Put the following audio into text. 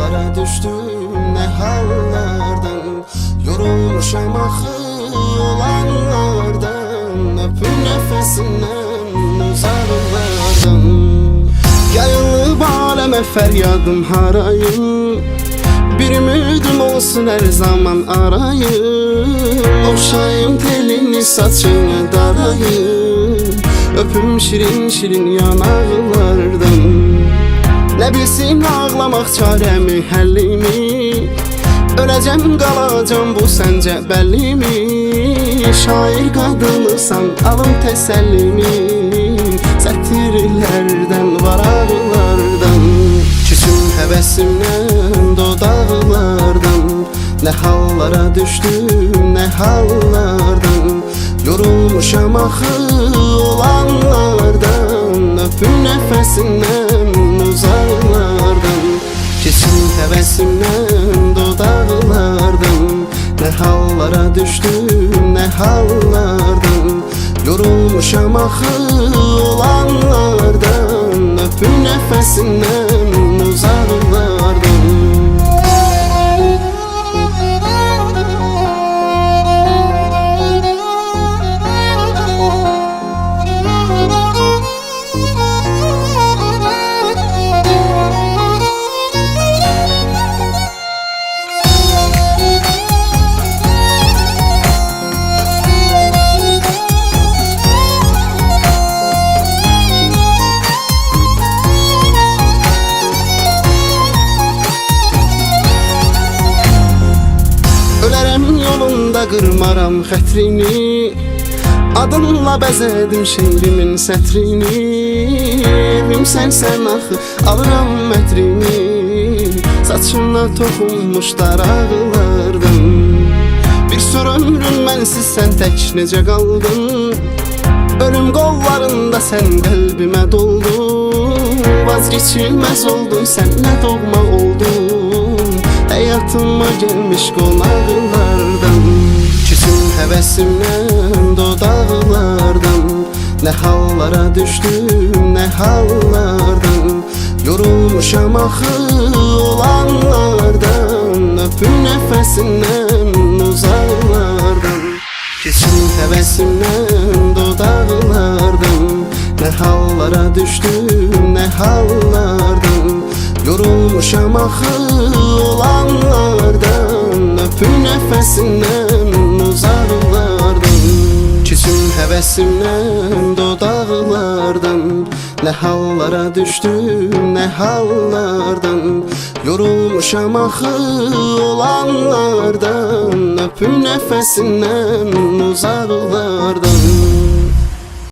hallara düştüm, ne hallardan. Yorulmuşam axı olanlardan, öpüm nefesinden uzaklardan. Yayılıb aləmə fəryadım harayım, bir ümidim olsun her zaman arayım. Oxşayım telini saçını darayım, öpüm şirin şirin yanaqlardan. Ne bilsin ağlamaq çarəmi, həllimi, öləcəm qalacam bu səncə bəllimi. Şair qadınısan alım təsəllimi, sətirlərdən varaqlardan. Küsüm həvəsimdən dodaqlardan, ne hallara düştüm, ne hallardan. Yorulmuşam axı olanlardan, öpüm nefesinden uzaklardan. Keçim həvəsimdən dodaqlardan, ne hallara düştüm, ne hallardan. Yorulmuşam axı olanlardan, öpüm nefesinden uzaklardan. Yolunda qırmaram xətrini, adınla bəzədim şeirimin sətrini. Evim sənsən axı, alıram mətrini, saçına toxunmuş daraqlardan. Bir sor ömrüm mənsiz sən tək necə qaldın, ölüm qollarında sən qəlbimə doldun. Vazgeçilməz oldun, sən nə doğma oldun, hayatıma gelmiş qonaqlardan. Küsüm həvəsimdən dodaqlardan, ne hallara düştüm, ne hallardan. Yorulmuşam axı olanlardan, öpüm nefesindən uzaklardan. Küsüm həvəsimdən dodaqlardan, ne hallara düştüm, ne hallardan. Yorulmuşam axı olanlardan, öpüm nefesindən uzaklardan. Küsüm həvəsimdən dodaqlardan, ne hallara düştüm, ne hallardan. Yorulmuşam axı olanlardan, öpüm nefesindən uzaklardan.